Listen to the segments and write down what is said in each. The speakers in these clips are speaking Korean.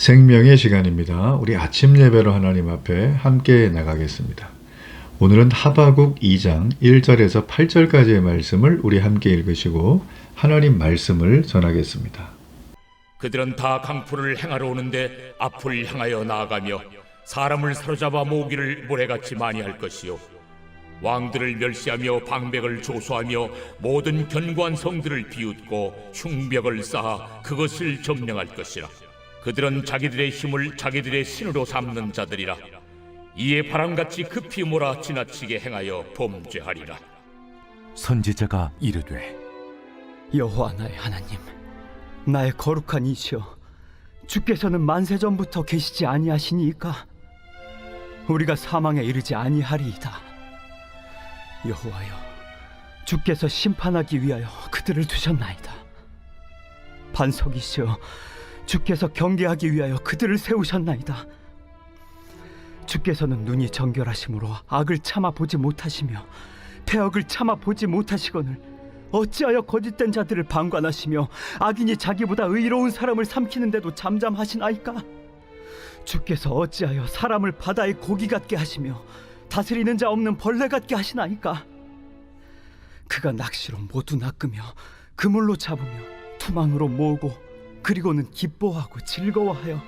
생명의 시간입니다. 우리 아침 예배로 하나님 앞에 함께 나가겠습니다. 오늘은 하바국 2장 1절에서 8절까지의 말씀을 우리 함께 읽으시고 하나님 말씀을 전하겠습니다. 그들은 다 강포를 행하러 오는데 앞을 향하여 나아가며 사람을 사로잡아 모으기를 모래같이 많이 할 것이요 왕들을 멸시하며 방백을 조소하며 모든 견고한 성들을 비웃고 흉벽을 쌓아 그것을 점령할 것이라. 그들은 자기들의 힘을 자기들의 신으로 삼는 자들이라. 이에 바람같이 급히 몰아 지나치게 행하여 범죄하리라. 선지자가 이르되, 여호와 나의 하나님, 나의 거룩한 이시여, 주께서는 만세전부터 계시지 아니하시니이까 우리가 사망에 이르지 아니하리이다. 여호와여, 주께서 심판하기 위하여 그들을 두셨나이다. 반석이시여, 주께서 경계하기 위하여 그들을 세우셨나이다. 주께서는 눈이 정결하심으로 악을 참아 보지 못하시며 패역을 참아 보지 못하시거늘 어찌하여 거짓된 자들을 방관하시며 악인이 자기보다 의로운 사람을 삼키는데도 잠잠하시나이까? 주께서 어찌하여 사람을 바다의 고기 같게 하시며 다스리는 자 없는 벌레 같게 하시나이까? 그가 낚시로 모두 낚으며 그물로 잡으며 투망으로 모으고 그리고는 기뻐하고 즐거워하여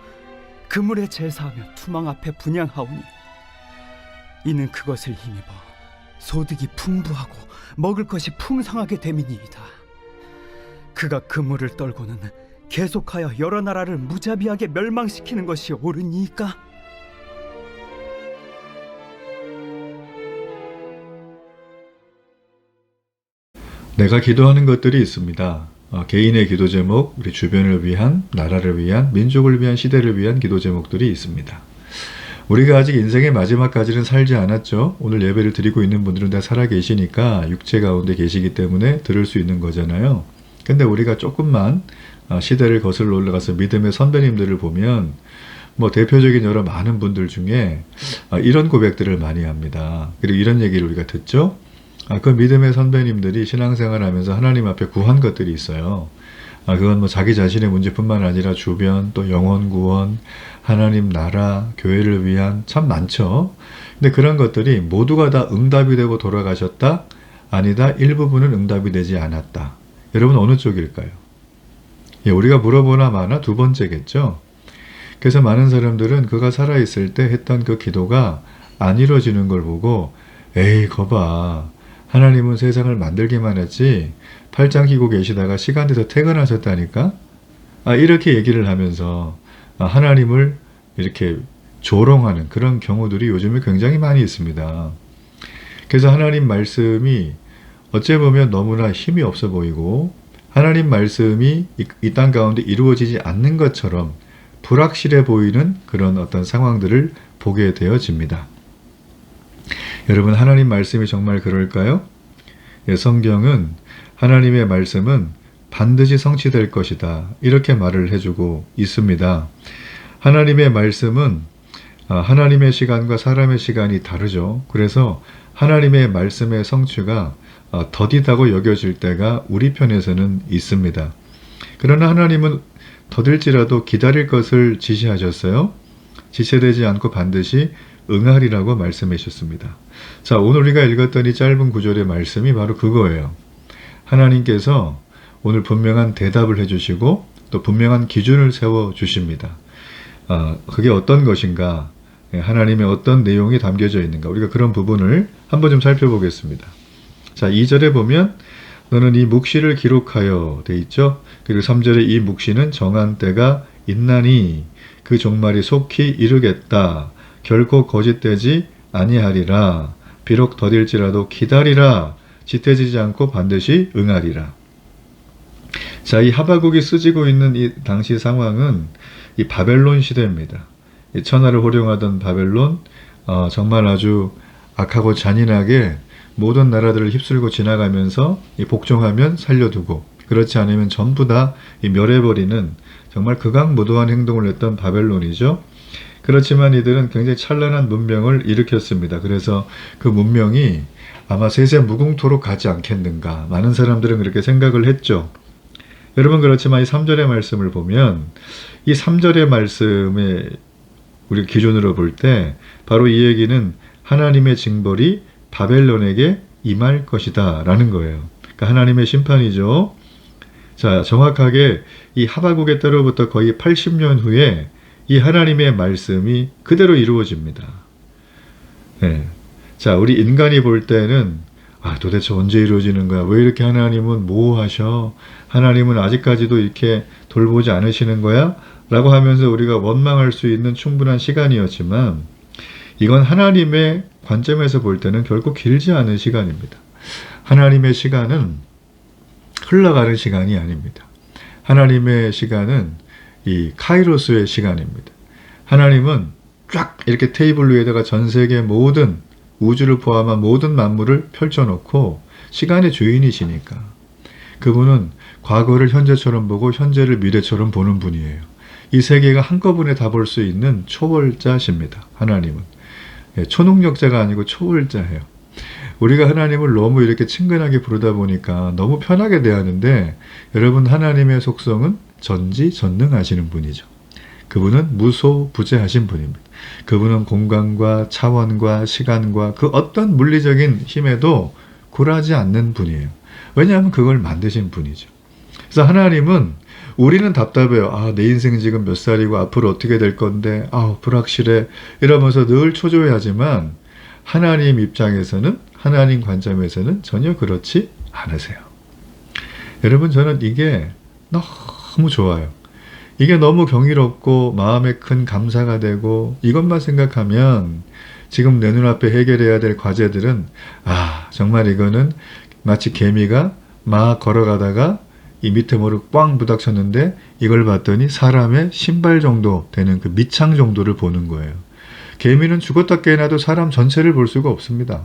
그물에 제사하며 투망 앞에 분향하오니 이는 그것을 힘입어 소득이 풍부하고 먹을 것이 풍성하게 됨이니이다. 그가 그물을 떨고는 계속하여 여러 나라를 무자비하게 멸망시키는 것이 옳으니까? 내가 기도하는 것들이 있습니다. 개인의 기도 제목, 우리 주변을 위한, 나라를 위한, 민족을 위한, 시대를 위한 기도 제목들이 있습니다. 우리가 아직 인생의 마지막까지는 살지 않았죠. 오늘 예배를 드리고 있는 분들은 다 살아계시니까 육체 가운데 계시기 때문에 들을 수 있는 거잖아요. 근데 우리가 조금만 시대를 거슬러 올라가서 믿음의 선배님들을 보면 대표적인 여러 많은 분들 중에 이런 고백들을 많이 합니다. 그리고 이런 얘기를 우리가 듣죠. 그 믿음의 선배님들이 신앙생활 하면서 하나님 앞에 구한 것들이 있어요. 그건 자기 자신의 문제뿐만 아니라 주변, 또 영혼 구원, 하나님 나라, 교회를 위한 참 많죠. 근데 그런 것들이 모두가 다 응답이 되고 돌아가셨다? 아니다, 일부분은 응답이 되지 않았다. 여러분 어느 쪽일까요? 우리가 물어보나 마나 두 번째겠죠. 그래서 많은 사람들은 그가 살아있을 때 했던 그 기도가 안 이루어지는 걸 보고 에이 거봐, 하나님은 세상을 만들기만 했지 팔짱 끼고 계시다가 시간 돼서 퇴근하셨다니까? 이렇게 얘기를 하면서 하나님을 이렇게 조롱하는 그런 경우들이 요즘에 굉장히 많이 있습니다. 그래서 하나님 말씀이 어찌 보면 너무나 힘이 없어 보이고 하나님 말씀이 이 땅 가운데 이루어지지 않는 것처럼 불확실해 보이는 그런 어떤 상황들을 보게 되어집니다. 여러분 하나님 말씀이 정말 그럴까요? 성경은 하나님의 말씀은 반드시 성취될 것이다 이렇게 말을 해주고 있습니다. 하나님의 말씀은 하나님의 시간과 사람의 시간이 다르죠. 그래서 하나님의 말씀의 성취가 더디다고 여겨질 때가 우리 편에서는 있습니다. 그러나 하나님은 더딜지라도 기다릴 것을 지시하셨어요. 지체되지 않고 반드시 응하리라고 말씀해 주셨습니다. 자, 오늘 우리가 읽었던 이 짧은 구절의 말씀이 바로 그거예요. 하나님께서 오늘 분명한 대답을 해주시고 또 분명한 기준을 세워주십니다. 그게 어떤 것인가, 하나님의 어떤 내용이 담겨져 있는가, 우리가 그런 부분을 한번 좀 살펴보겠습니다. 자, 2절에 보면 너는 이 묵시를 기록하여 돼 있죠. 그리고 3절에 이 묵시는 정한 때가 있나니 그 종말이 속히 이르겠다. 결코 거짓되지 아니하리라. 비록 더딜지라도 기다리라. 지태지지 않고 반드시 응하리라. 자, 이 하바국이 쓰지고 있는 이 당시 상황은 이 바벨론 시대입니다. 이 천하를 호령하던 바벨론, 정말 아주 악하고 잔인하게 모든 나라들을 휩쓸고 지나가면서 이 복종하면 살려두고 그렇지 않으면 전부 다 이 멸해버리는 정말 극악무도한 행동을 했던 바벨론이죠. 그렇지만 이들은 굉장히 찬란한 문명을 일으켰습니다. 그래서 그 문명이 아마 세세 무궁토록 가지 않겠는가. 많은 사람들은 그렇게 생각을 했죠. 여러분 그렇지만 이 3절의 말씀을 보면 이 3절의 말씀에 우리 기준으로 볼 때 바로 이 얘기는 하나님의 징벌이 바벨론에게 임할 것이다 라는 거예요. 그러니까 하나님의 심판이죠. 자, 정확하게 이 하바국의 때로부터 거의 80년 후에 이 하나님의 말씀이 그대로 이루어집니다. 네. 자, 우리 인간이 볼 때는 도대체 언제 이루어지는 거야? 왜 이렇게 하나님은 모호하셔? 하나님은 아직까지도 이렇게 돌보지 않으시는 거야? 라고 하면서 우리가 원망할 수 있는 충분한 시간이었지만 이건 하나님의 관점에서 볼 때는 결코 길지 않은 시간입니다. 하나님의 시간은 흘러가는 시간이 아닙니다. 하나님의 시간은 이 카이로스의 시간입니다. 하나님은 쫙 이렇게 테이블 위에다가 전 세계 모든 우주를 포함한 모든 만물을 펼쳐놓고 시간의 주인이시니까 그분은 과거를 현재처럼 보고 현재를 미래처럼 보는 분이에요. 이 세계가 한꺼번에 다 볼 수 있는 초월자십니다. 하나님은. 초능력자가 아니고 초월자예요. 우리가 하나님을 너무 이렇게 친근하게 부르다 보니까 너무 편하게 대하는데 여러분 하나님의 속성은 전지전능하시는 분이죠. 그분은 무소부재하신 분입니다. 그분은 공간과 차원과 시간과 그 어떤 물리적인 힘에도 굴하지 않는 분이에요. 왜냐하면 그걸 만드신 분이죠. 그래서 하나님은 우리는 답답해요. 내 인생 지금 몇 살이고 앞으로 어떻게 될 건데 불확실해 이러면서 늘 초조해하지만 하나님 입장에서는 하나님 관점에서는 전혀 그렇지 않으세요. 여러분 저는 이게 너무 좋아요. 이게 너무 경이롭고 마음에 큰 감사가 되고 이것만 생각하면 지금 내 눈앞에 해결해야 될 과제들은 정말 이거는 마치 개미가 막 걸어가다가 이 밑에 뭐를 꽝 부닥쳤는데 이걸 봤더니 사람의 신발 정도 되는 그 밑창 정도를 보는 거예요. 개미는 죽었다 깨어나도 사람 전체를 볼 수가 없습니다.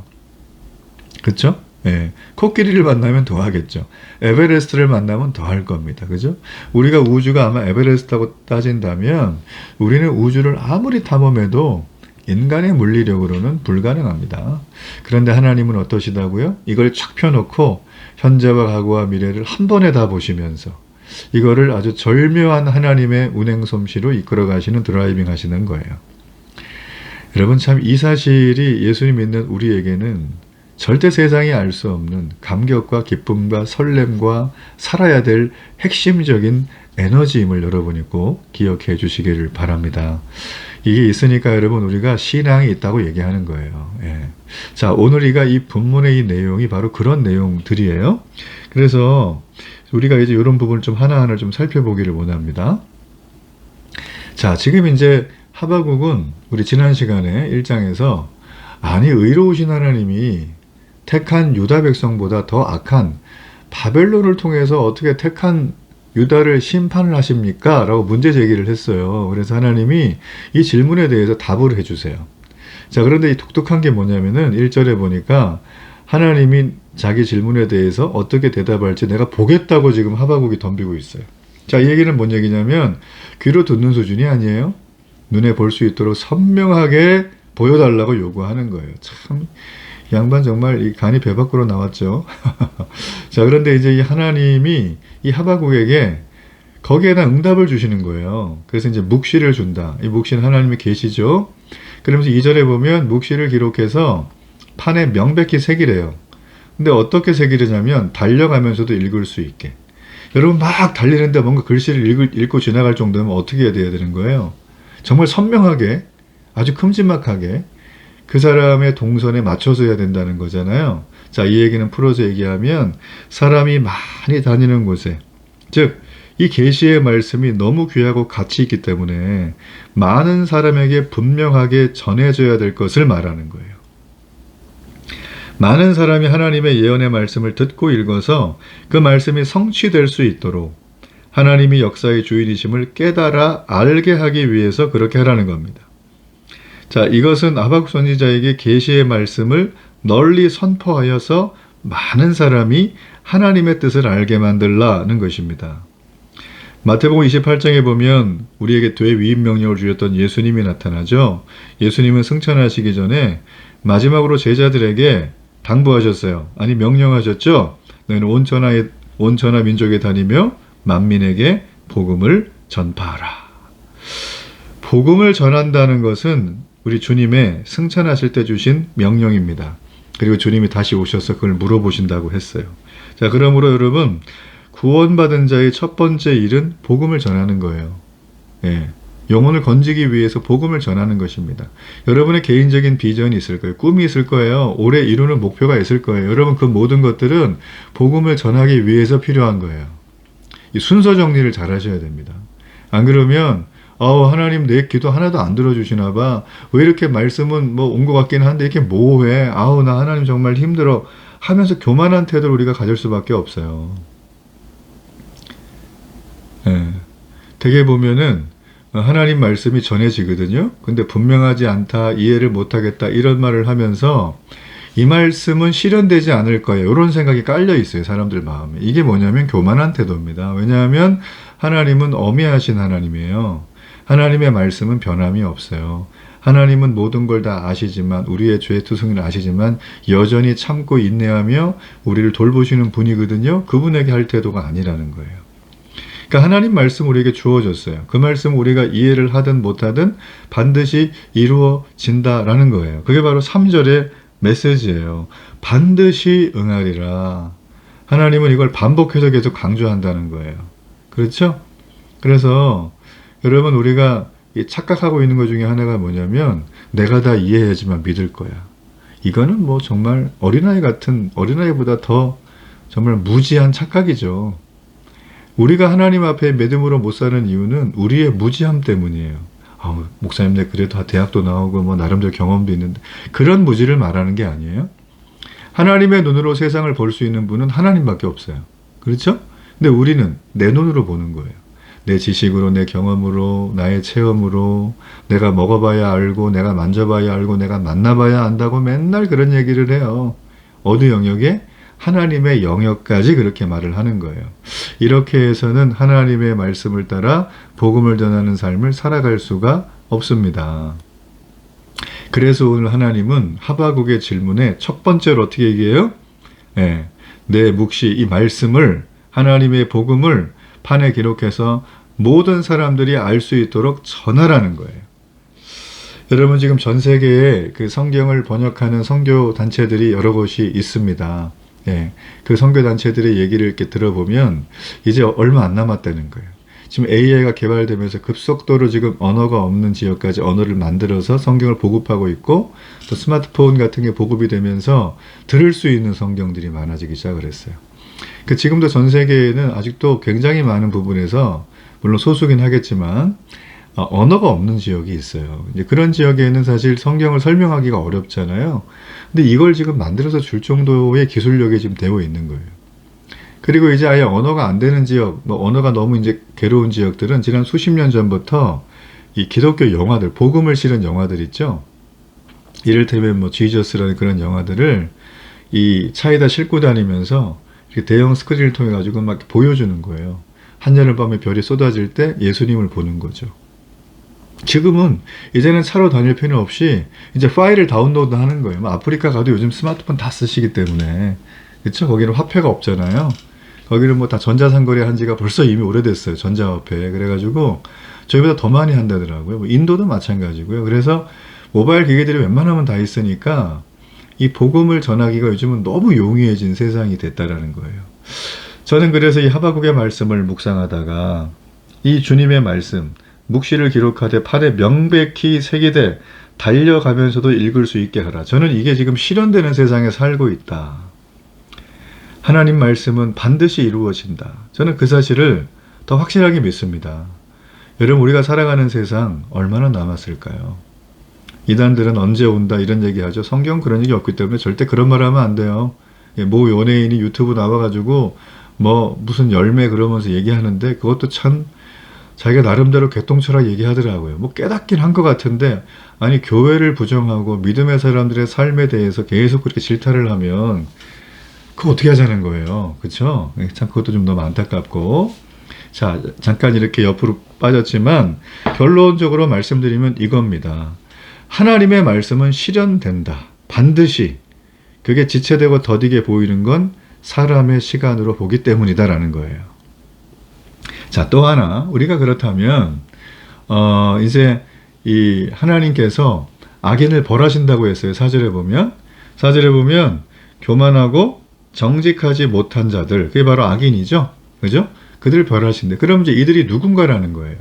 그렇죠? 예, 코끼리를 만나면 더 하겠죠. 에베레스트를 만나면 더 할 겁니다. 그죠? 우리가 우주가 아마 에베레스트하고 따진다면 우리는 우주를 아무리 탐험해도 인간의 물리력으로는 불가능합니다. 그런데 하나님은 어떠시다고요? 이걸 쫙 펴놓고 현재와 과거와 미래를 한 번에 다 보시면서 이거를 아주 절묘한 하나님의 운행 솜씨로 이끌어 가시는 드라이빙 하시는 거예요. 여러분 참 이 사실이 예수님 믿는 우리에게는 절대 세상이 알 수 없는 감격과 기쁨과 설렘과 살아야 될 핵심적인 에너지임을 여러분이 꼭 기억해 주시기를 바랍니다. 이게 있으니까 여러분 우리가 신앙이 있다고 얘기하는 거예요. 예. 자, 오늘 이 본문의 이 내용이 바로 그런 내용들이에요. 그래서 우리가 이제 이런 부분을 좀 하나하나 좀 살펴보기를 원합니다. 자, 지금 이제 하바국은 우리 지난 시간에 1장에서 의로우신 하나님이 택한 유다 백성보다 더 악한 바벨론을 통해서 어떻게 택한 유다를 심판을 하십니까? 라고 문제 제기를 했어요. 그래서 하나님이 이 질문에 대해서 답을 해주세요. 자, 그런데 이 독특한 게 뭐냐면은 1절에 보니까 하나님이 자기 질문에 대해서 어떻게 대답할지 내가 보겠다고 지금 하바국이 덤비고 있어요. 자, 이 얘기는 뭔 얘기냐면 귀로 듣는 수준이 아니에요. 눈에 볼 수 있도록 선명하게 보여달라고 요구하는 거예요. 참 양반 정말 이 간이 배 밖으로 나왔죠. 자, 그런데 이제 이 하나님이 이 하바국에게 거기에다 응답을 주시는 거예요. 그래서 이제 묵시를 준다. 이 묵시는 하나님의 계시죠. 그러면서 2절에 보면 묵시를 기록해서 판에 명백히 새기래요. 근데 어떻게 새기려냐면 달려가면서도 읽을 수 있게. 여러분 막 달리는데 뭔가 글씨를 읽고 지나갈 정도면 어떻게 해야 되는 거예요? 정말 선명하게 아주 큼지막하게 그 사람의 동선에 맞춰서 해야 된다는 거잖아요. 자, 이 얘기는 풀어서 얘기하면 사람이 많이 다니는 곳에, 즉 이 계시의 말씀이 너무 귀하고 가치 있기 때문에 많은 사람에게 분명하게 전해져야 될 것을 말하는 거예요. 많은 사람이 하나님의 예언의 말씀을 듣고 읽어서 그 말씀이 성취될 수 있도록 하나님이 역사의 주인이심을 깨달아 알게 하기 위해서 그렇게 하라는 겁니다. 자, 이것은 하박국 선지자에게 계시의 말씀을 널리 선포하여서 많은 사람이 하나님의 뜻을 알게 만들라는 것입니다. 마태복음 28장에 보면 우리에게 되위임 명령을 주셨던 예수님이 나타나죠. 예수님은 승천하시기 전에 마지막으로 제자들에게 당부하셨어요. 아니 명령하셨죠. 너희는 온 천하 민족에 다니며 만민에게 복음을 전파하라. 복음을 전한다는 것은 우리 주님의 승천하실 때 주신 명령입니다. 그리고 주님이 다시 오셔서 그걸 물어보신다고 했어요. 자, 그러므로 여러분, 구원받은 자의 첫 번째 일은 복음을 전하는 거예요. 예. 영혼을 건지기 위해서 복음을 전하는 것입니다. 여러분의 개인적인 비전이 있을 거예요. 꿈이 있을 거예요. 올해 이루는 목표가 있을 거예요. 여러분, 그 모든 것들은 복음을 전하기 위해서 필요한 거예요. 이 순서 정리를 잘 하셔야 됩니다. 안 그러면 하나님 내 기도 하나도 안 들어주시나 봐. 왜 이렇게 말씀은 뭐 온 것 같긴 한데 이렇게 뭐해. 나 하나님 정말 힘들어. 하면서 교만한 태도를 우리가 가질 수밖에 없어요. 예. 되게 보면은 하나님 말씀이 전해지거든요. 근데 분명하지 않다, 이해를 못하겠다 이런 말을 하면서 이 말씀은 실현되지 않을 거예요. 이런 생각이 깔려 있어요. 사람들 마음에. 이게 뭐냐면 교만한 태도입니다. 왜냐하면 하나님은 어미하신 하나님이에요. 하나님의 말씀은 변함이 없어요. 하나님은 모든 걸 다 아시지만, 우리의 죄의 투성이를 아시지만 여전히 참고 인내하며 우리를 돌보시는 분이거든요. 그분에게 할 태도가 아니라는 거예요. 그러니까 하나님 말씀 우리에게 주어졌어요. 그 말씀 우리가 이해를 하든 못하든 반드시 이루어진다라는 거예요. 그게 바로 3절의 메시지예요. 반드시 응하리라. 하나님은 이걸 반복해서 계속 강조한다는 거예요. 그렇죠? 그래서 여러분, 우리가 착각하고 있는 것 중에 하나가 뭐냐면 내가 다 이해해야지만 믿을 거야. 이거는 뭐 정말 어린아이보다 더 정말 무지한 착각이죠. 우리가 하나님 앞에 믿음으로 못 사는 이유는 우리의 무지함 때문이에요. 목사님, 내 그래도 대학도 나오고 뭐 나름대로 경험도 있는데, 그런 무지를 말하는 게 아니에요. 하나님의 눈으로 세상을 볼 수 있는 분은 하나님밖에 없어요. 그렇죠? 근데 우리는 내 눈으로 보는 거예요. 내 지식으로, 내 경험으로, 나의 체험으로, 내가 먹어봐야 알고, 내가 만져봐야 알고, 내가 만나봐야 안다고 맨날 그런 얘기를 해요. 어느 영역에? 하나님의 영역까지 그렇게 말을 하는 거예요. 이렇게 해서는 하나님의 말씀을 따라 복음을 전하는 삶을 살아갈 수가 없습니다. 그래서 오늘 하나님은 하바국의 질문에 첫 번째로 어떻게 얘기해요? 내 묵시, 이 말씀을, 하나님의 복음을 판에 기록해서 모든 사람들이 알 수 있도록 전하라는 거예요. 여러분, 지금 전 세계에 그 성경을 번역하는 선교 단체들이 여러 곳이 있습니다. 그 선교 단체들의 얘기를 이렇게 들어보면 이제 얼마 안 남았다는 거예요. 지금 AI가 개발되면서 급속도로 지금 언어가 없는 지역까지 언어를 만들어서 성경을 보급하고 있고, 또 스마트폰 같은 게 보급이 되면서 들을 수 있는 성경들이 많아지기 시작을 했어요. 지금도 전 세계에는 아직도 굉장히 많은 부분에서, 물론 소수긴 하겠지만 언어가 없는 지역이 있어요. 이제 그런 지역에는 사실 성경을 설명하기가 어렵잖아요. 근데 이걸 지금 만들어서 줄 정도의 기술력이 지금 되어 있는 거예요. 그리고 이제 아예 언어가 안 되는 지역, 언어가 너무 이제 괴로운 지역들은 지난 수십 년 전부터 이 기독교 영화들, 복음을 실은 영화들 있죠. 이를테면 지저스라는 그런 영화들을 이 차에다 싣고 다니면서 이렇게 대형 스크린을 통해 가지고 막 보여주는 거예요. 한여름밤에 별이 쏟아질 때 예수님을 보는 거죠. 지금은 이제는 차로 다닐 필요 없이 이제 파일을 다운로드 하는 거예요. 아프리카 가도 요즘 스마트폰 다 쓰시기 때문에, 그렇죠? 거기는 화폐가 없잖아요. 거기는 다 전자상거래 한 지가 벌써 이미 오래됐어요. 전자화폐. 그래가지고 저희보다 더 많이 한다더라고요. 인도도 마찬가지고요. 그래서 모바일 기계들이 웬만하면 다 있으니까 이 복음을 전하기가 요즘은 너무 용이해진 세상이 됐다라는 거예요. 저는 그래서 이 하바국의 말씀을 묵상하다가 이 주님의 말씀, 묵시를 기록하되 팔에 명백히 새기되 달려가면서도 읽을 수 있게 하라. 저는 이게 지금 실현되는 세상에 살고 있다. 하나님 말씀은 반드시 이루어진다. 저는 그 사실을 더 확실하게 믿습니다. 여러분, 우리가 살아가는 세상 얼마나 남았을까요? 이단들은 언제 온다 이런 얘기하죠. 성경 그런 얘기 없기 때문에 절대 그런 말 하면 안 돼요. 모 연예인이 유튜브 나와가지고 무슨 열매 그러면서 얘기하는데 그것도 참 자기가 나름대로 개똥철학 얘기하더라고요. 깨닫긴 한 것 같은데, 아니 교회를 부정하고 믿음의 사람들의 삶에 대해서 계속 그렇게 질타를 하면 그거 어떻게 하자는 거예요. 그렇죠? 참 그것도 좀 너무 안타깝고. 자, 잠깐 이렇게 옆으로 빠졌지만 결론적으로 말씀드리면 이겁니다. 하나님의 말씀은 실현된다. 반드시. 그게 지체되고 더디게 보이는 건 사람의 시간으로 보기 때문이다라는 거예요. 자, 또 하나 우리가 그렇다면 이제 이 하나님께서 악인을 벌하신다고 했어요. 사절에 보면 교만하고 정직하지 못한 자들, 그게 바로 악인이죠. 그죠? 그들을 벌하신대. 그럼 이제 이들이 누군가라는 거예요.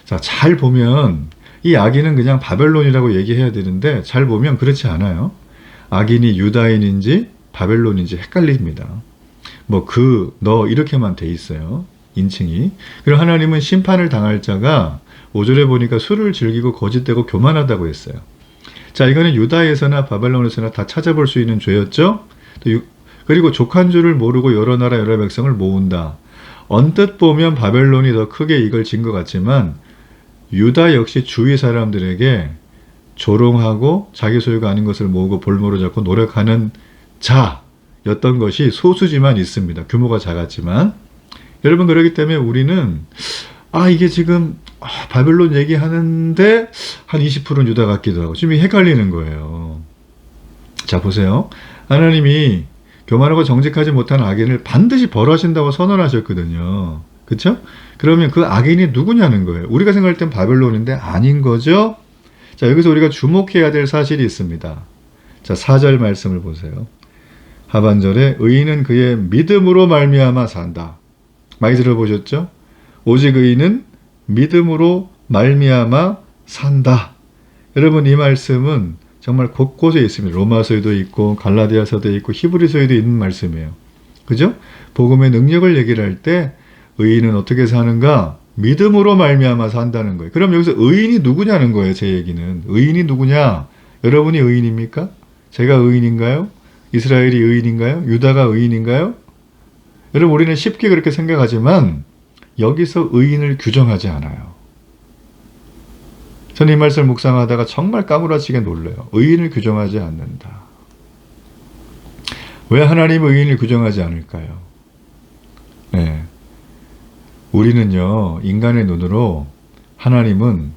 자, 잘 보면 이 악인은 그냥 바벨론이라고 얘기해야 되는데 잘 보면 그렇지 않아요. 악인이 유다인인지 바벨론인지 헷갈립니다. 뭐 너 이렇게만 돼 있어요. 인칭이. 그리고 하나님은 심판을 당할 자가 5절에 보니까 술을 즐기고 거짓되고 교만하다고 했어요. 자, 이거는 유다에서나 바벨론에서나 다 찾아볼 수 있는 죄였죠. 그리고 족한 줄을 모르고 여러 나라 여러 백성을 모은다. 언뜻 보면 바벨론이 더 크게 이걸 진 것 같지만 유다 역시 주위 사람들에게 조롱하고 자기 소유가 아닌 것을 모으고 볼모로 잡고 노력하는 자였던 것이 소수지만 있습니다. 규모가 작았지만. 여러분, 그렇기 때문에 우리는 이게 지금 바벨론 얘기하는데 한 20%는 유다 같기도 하고 지금 헷갈리는 거예요. 자, 보세요. 하나님이 교만하고 정직하지 못한 악인을 반드시 벌하신다고 선언하셨거든요. 그렇죠? 그러면 그 악인이 누구냐는 거예요. 우리가 생각할 땐 바벨론인데 아닌 거죠. 자, 여기서 우리가 주목해야 될 사실이 있습니다. 자, 4절 말씀을 보세요. 하반절에 의인은 그의 믿음으로 말미암아 산다. 많이 들어보셨죠? 오직 의인은 믿음으로 말미암아 산다. 여러분, 이 말씀은 정말 곳곳에 있습니다. 로마서에도 있고 갈라디아서도 있고 히브리서에도 있는 말씀이에요. 그죠? 복음의 능력을 얘기를 할 때 의인은 어떻게 사는가? 믿음으로 말미암아 산다는 거예요. 그럼 여기서 의인이 누구냐는 거예요. 제 얘기는. 의인이 누구냐? 여러분이 의인입니까? 제가 의인인가요? 이스라엘이 의인인가요? 유다가 의인인가요? 여러분, 우리는 쉽게 그렇게 생각하지만 여기서 의인을 규정하지 않아요. 저는 이 말씀을 묵상하다가 정말 까무라치게 놀라요. 의인을 규정하지 않는다. 왜 하나님은 의인을 규정하지 않을까요? 네. 우리는요, 인간의 눈으로 하나님은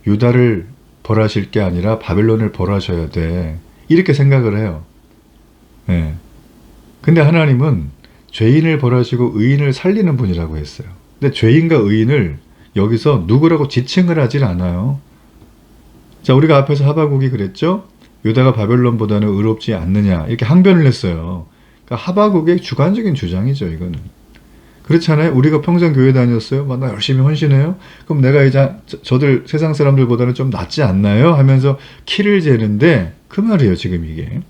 유다를 벌하실 게 아니라 바벨론을 벌하셔야 돼. 이렇게 생각을 해요. 네. 근데 하나님은 죄인을 벌하시고 의인을 살리는 분이라고 했어요. 근데 죄인과 의인을 여기서 누구라고 지칭을 하질 않아요. 자, 우리가 앞에서 하박국이 그랬죠? 유다가 바벨론보다는 의롭지 않느냐 이렇게 항변을 했어요. 그러니까 하박국의 주관적인 주장이죠. 이거는. 그렇잖아요. 우리가 평생 교회 다녔어요. 나 열심히 헌신해요. 그럼 내가 이제 저들 세상 사람들보다는 좀 낫지 않나요? 하면서 키를 재는데 그 말이에요. 지금 이게.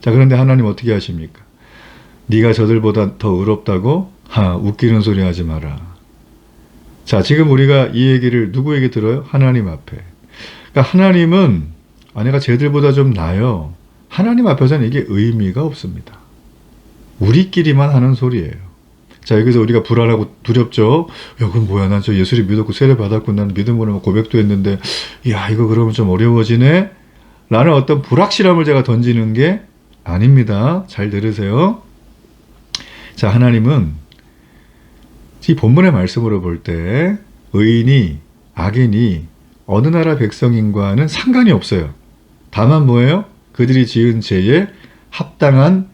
자, 그런데 하나님 어떻게 하십니까? 네가 저들보다 더 의롭다고? 웃기는 소리 하지 마라. 자, 지금 우리가 이 얘기를 누구에게 들어요? 하나님 앞에. 그러니까 하나님은 내가 쟤들보다 좀 나아요. 하나님 앞에서는 이게 의미가 없습니다. 우리끼리만 하는 소리예요. 자, 여기서 우리가 불안하고 두렵죠? 야, 그럼 뭐야? 난 저 예수를 믿었고 세례 받았고 난 믿음으로 고백도 했는데 야, 이거 그러면 좀 어려워지네? 라는 어떤 불확실함을 제가 던지는 게 아닙니다. 잘 들으세요. 자, 하나님은 이 본문의 말씀으로 볼 때 의인이 악인이 어느 나라 백성인과는 상관이 없어요. 다만 뭐예요? 그들이 지은 죄에 합당한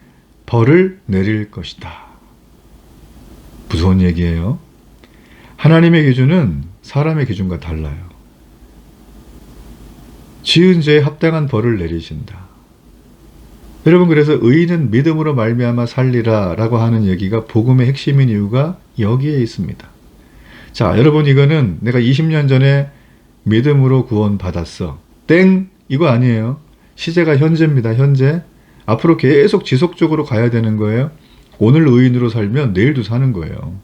벌을 내릴 것이다. 무서운 얘기예요. 하나님의 기준은 사람의 기준과 달라요. 지은 죄에 합당한 벌을 내리신다. 여러분, 그래서 의인은 믿음으로 말미암아 살리라 라고 하는 얘기가 복음의 핵심인 이유가 여기에 있습니다. 자, 여러분, 이거는 내가 20년 전에 믿음으로 구원 받았어. 땡! 이거 아니에요. 시제가 현재입니다. 현재. 앞으로 계속 지속적으로 가야 되는 거예요. 오늘 의인으로 살면 내일도 사는 거예요.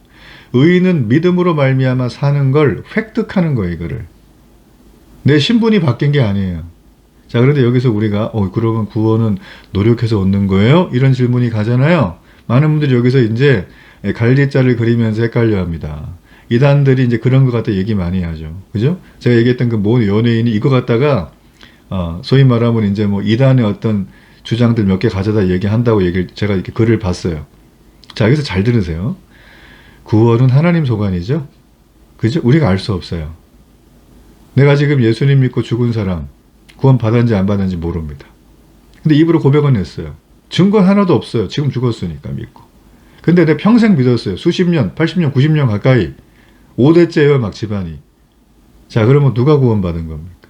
의인은 믿음으로 말미암아 사는 걸 획득하는 거예요. 이거를. 내 신분이 바뀐 게 아니에요. 자, 그런데 여기서 우리가 그러면 구원은 노력해서 얻는 거예요? 이런 질문이 가잖아요. 많은 분들이 여기서 이제 갈대자를 그리면서 헷갈려 합니다. 이단들이 이제 그런 것 같아 얘기 많이 하죠. 그죠? 제가 얘기했던 그 모든 연예인이 이거 갖다가 소위 말하면 이제 뭐 이단의 어떤 주장들 몇 개 가져다 얘기한다고 제가 이렇게 글을 봤어요. 자, 여기서 잘 들으세요. 구원은 하나님 소관이죠. 그죠? 우리가 알 수 없어요. 내가 지금 예수님 믿고 죽은 사람 구원 받았는지 안 받았는지 모릅니다. 근데 입으로 고백은 했어요. 증거는 하나도 없어요. 지금 죽었으니까 믿고. 근데 내 평생 믿었어요. 수십 년, 80년, 90년 가까이. 5대째예요, 막 집안이. 자, 그러면 누가 구원받은 겁니까?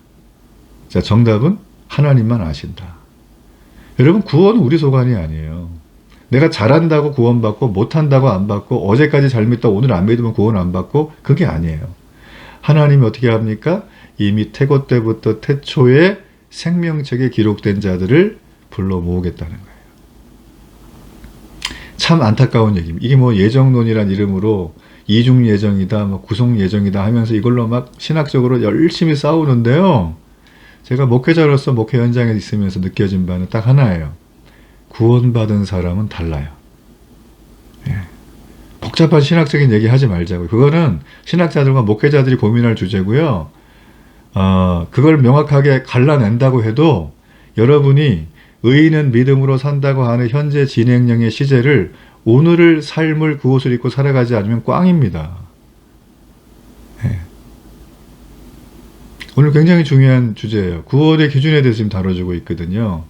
자, 정답은 하나님만 아신다. 여러분, 구원은 우리 소관이 아니에요. 내가 잘한다고 구원받고 못한다고 안 받고 어제까지 잘 믿다 오늘 안 믿으면 구원 안 받고 그게 아니에요. 하나님이 어떻게 합니까? 이미 태고 때부터 태초에 생명책에 기록된 자들을 불러 모으겠다는 거예요. 참 안타까운 얘기입니다. 이게 뭐 예정론이란 이름으로 이중 예정이다, 뭐 구속 예정이다 하면서 이걸로 막 신학적으로 열심히 싸우는데요. 제가 목회자로서 목회 현장에 있으면서 느껴진 바는 딱 하나예요. 구원받은 사람은 달라요. 예. 복잡한 신학적인 얘기 하지 말자고요. 그거는 신학자들과 목회자들이 고민할 주제고요. 그걸 명확하게 갈라낸다고 해도 여러분이 의인은 믿음으로 산다고 하는 현재 진행형의 시제를 오늘의 삶을 그 옷을 입고 살아가지 않으면 꽝입니다. 예. 오늘 굉장히 중요한 주제예요. 구원의 기준에 대해서 지금 다뤄주고 있거든요.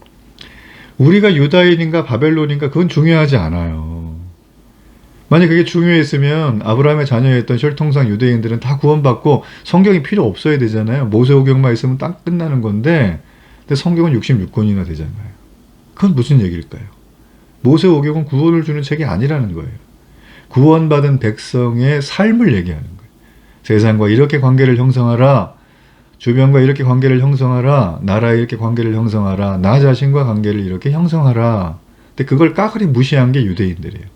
우리가 유다인인가 바벨론인가 그건 중요하지 않아요. 만약 그게 중요했으면 아브라함의 자녀였던 혈통상 유대인들은 다 구원받고 성경이 필요 없어야 되잖아요. 모세오경만 있으면 딱 끝나는 건데 근데 성경은 66권이나 되잖아요. 그건 무슨 얘기일까요? 모세오경은 구원을 주는 책이 아니라는 거예요. 구원받은 백성의 삶을 얘기하는 거예요. 세상과 이렇게 관계를 형성하라. 주변과 이렇게 관계를 형성하라. 나라에 이렇게 관계를 형성하라. 나 자신과 관계를 이렇게 형성하라. 근데 그걸 까그리 무시한 게 유대인들이에요.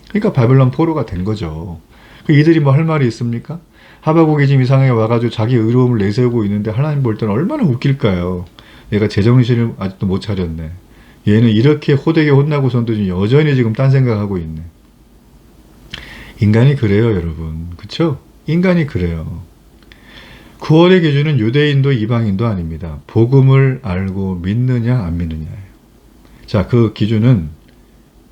그러니까 바벨론 포로가 된 거죠. 이들이 뭐 할 말이 있습니까? 하박국이 지금 이 상황에 와가지고 자기 의로움을 내세우고 있는데 하나님 볼 때는 얼마나 웃길까요? 얘가 제정신을 아직도 못 차렸네. 얘는 이렇게 호되게 혼나고선도 지금 여전히 지금 딴 생각하고 있네. 인간이 그래요, 여러분. 그쵸? 인간이 그래요. 구원의 기준은 유대인도 이방인도 아닙니다. 복음을 알고 믿느냐 안 믿느냐예요. 자, 그 기준은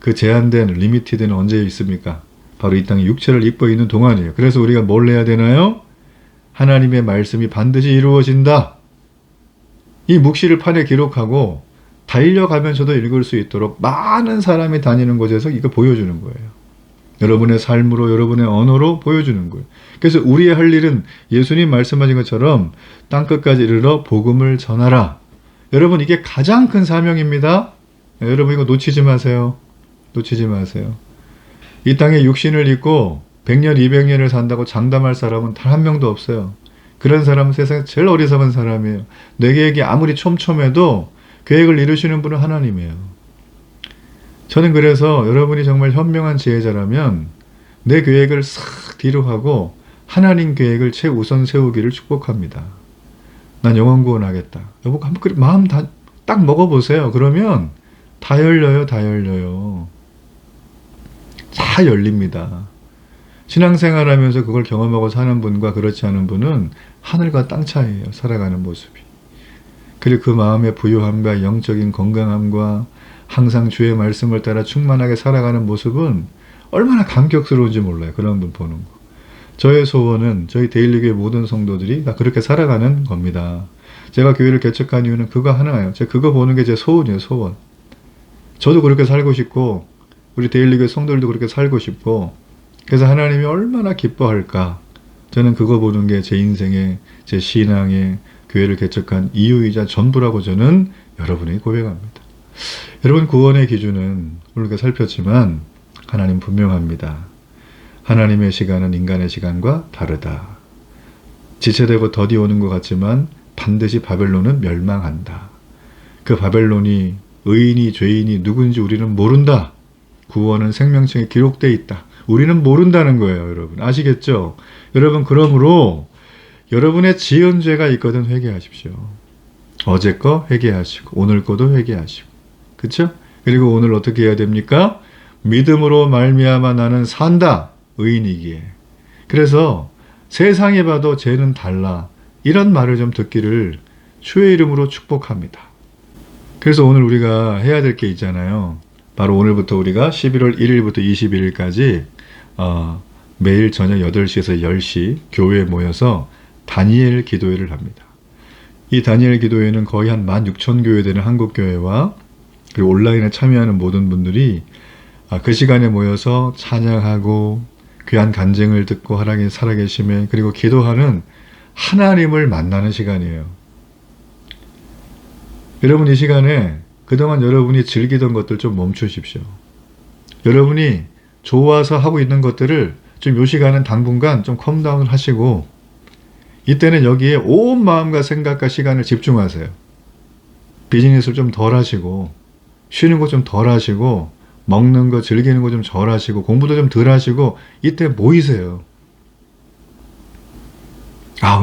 그 제한된 리미티드는 언제 있습니까? 바로 이 땅에 육체를 입고 있는 동안이에요. 그래서 우리가 뭘 해야 되나요? 하나님의 말씀이 반드시 이루어진다. 이 묵시를 판에 기록하고 달려가면서도 읽을 수 있도록 많은 사람이 다니는 곳에서 이거 보여주는 거예요. 여러분의 삶으로 여러분의 언어로 보여주는 거예요. 그래서 우리의 할 일은 예수님 말씀하신 것처럼 땅끝까지 이르러 복음을 전하라. 여러분 이게 가장 큰 사명입니다. 여러분 이거 놓치지 마세요. 놓치지 마세요. 이 땅에 육신을 입고 100년 200년을 산다고 장담할 사람은 단 한 명도 없어요. 그런 사람은 세상에 제일 어리석은 사람이에요. 내 계획이 아무리 촘촘해도 계획을 이루시는 분은 하나님이에요. 저는 그래서 여러분이 정말 현명한 지혜자라면 내 계획을 싹 뒤로 하고 하나님 계획을 최우선 세우기를 축복합니다. 난 영혼 구원하겠다. 여보, 한번 마음 딱 먹어보세요. 그러면 다 열려요. 다 열려요. 다 열립니다. 신앙생활 하면서 그걸 경험하고 사는 분과 그렇지 않은 분은 하늘과 땅 차이예요. 살아가는 모습이. 그리고 그 마음의 부유함과 영적인 건강함과 항상 주의 말씀을 따라 충만하게 살아가는 모습은 얼마나 감격스러운지 몰라요. 그런 분 보는 거. 저의 소원은 저희 데일리교회 모든 성도들이 다 그렇게 살아가는 겁니다. 제가 교회를 개척한 이유는 그거 하나예요. 제가 그거 보는 게 제 소원이에요. 소원. 저도 그렇게 살고 싶고 우리 데일리교회 성도들도 그렇게 살고 싶고 그래서 하나님이 얼마나 기뻐할까. 저는 그거 보는 게 제 인생의 제 신앙의 교회를 개척한 이유이자 전부라고 저는 여러분에게 고백합니다. 여러분 구원의 기준은 우리가 살폈지만 하나님 분명합니다. 하나님의 시간은 인간의 시간과 다르다. 지체되고 더디 오는 것 같지만 반드시 바벨론은 멸망한다. 그 바벨론이 의인이 죄인이 누군지 우리는 모른다. 구원은 생명책에 기록되어 있다. 우리는 모른다는 거예요. 여러분 아시겠죠? 여러분 그러므로 여러분의 지은 죄가 있거든 회개하십시오. 어제 거 회개하시고 오늘 거도 회개하시고 그렇죠? 그리고 오늘 어떻게 해야 됩니까? 믿음으로 말미암아 나는 산다. 의인이기에. 그래서 세상에 봐도 죄는 달라. 이런 말을 좀 듣기를 주의 이름으로 축복합니다. 그래서 오늘 우리가 해야 될 게 있잖아요. 바로 오늘부터 우리가 11월 1일부터 21일까지 매일 저녁 8시에서 10시 교회에 모여서 다니엘 기도회를 합니다. 이 다니엘 기도회는 거의 한 16,000교회 되는 한국교회와 그리고 온라인에 참여하는 모든 분들이 그 시간에 모여서 찬양하고 귀한 간증을 듣고 하나님 살아계시면 그리고 기도하는 하나님을 만나는 시간이에요. 여러분 이 시간에 그동안 여러분이 즐기던 것들 좀 멈추십시오. 여러분이 좋아서 하고 있는 것들을 좀 요 시간은 당분간 좀 컴다운을 하시고 이때는 여기에 온 마음과 생각과 시간을 집중하세요. 비즈니스를 좀 덜 하시고 쉬는 거 좀 덜 하시고 먹는 거 즐기는 거 좀 덜 하시고 공부도 좀 덜 하시고 이때 모이세요.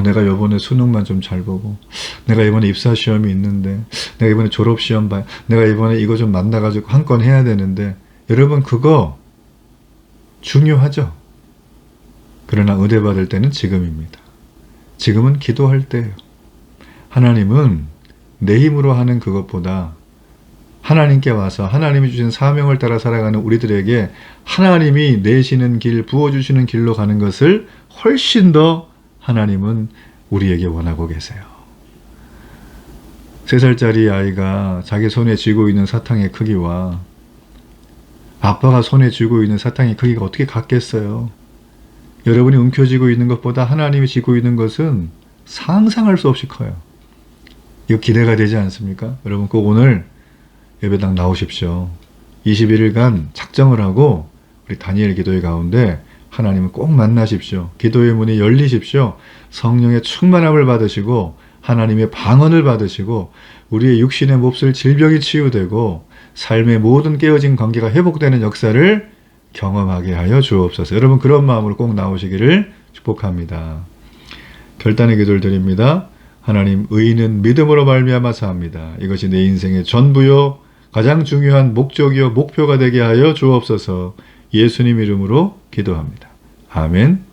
내가 이번에 수능만 좀 잘 보고 내가 이번에 입사 시험이 있는데 내가 이번에 졸업 시험 봐야 내가 이번에 이거 좀 만나가지고 한 건 해야 되는데 여러분 그거 중요하죠. 그러나 은혜 받을 때는 지금입니다. 지금은 기도할 때예요. 하나님은 내 힘으로 하는 그것보다 하나님께 와서 하나님이 주신 사명을 따라 살아가는 우리들에게 하나님이 내시는 길, 부어주시는 길로 가는 것을 훨씬 더 하나님은 우리에게 원하고 계세요. 3살짜리 아이가 자기 손에 쥐고 있는 사탕의 크기와 아빠가 손에 쥐고 있는 사탕의 크기가 어떻게 같겠어요? 여러분이 움켜쥐고 있는 것보다 하나님이 쥐고 있는 것은 상상할 수 없이 커요. 이거 기대가 되지 않습니까? 여러분 꼭 오늘 예배당 나오십시오. 21일간 작정을 하고 우리 다니엘 기도회 가운데 하나님을 꼭 만나십시오. 기도의 문이 열리십시오. 성령의 충만함을 받으시고 하나님의 방언을 받으시고 우리의 육신의 몹쓸 질병이 치유되고 삶의 모든 깨어진 관계가 회복되는 역사를 경험하게 하여 주옵소서. 여러분 그런 마음으로 꼭 나오시기를 축복합니다. 결단의 기도를 드립니다. 하나님 의인은 믿음으로 말미암아 사합니다. 이것이 내 인생의 전부요 가장 중요한 목적이요 목표가 되게 하여 주옵소서. 예수님 이름으로 기도합니다. 아멘.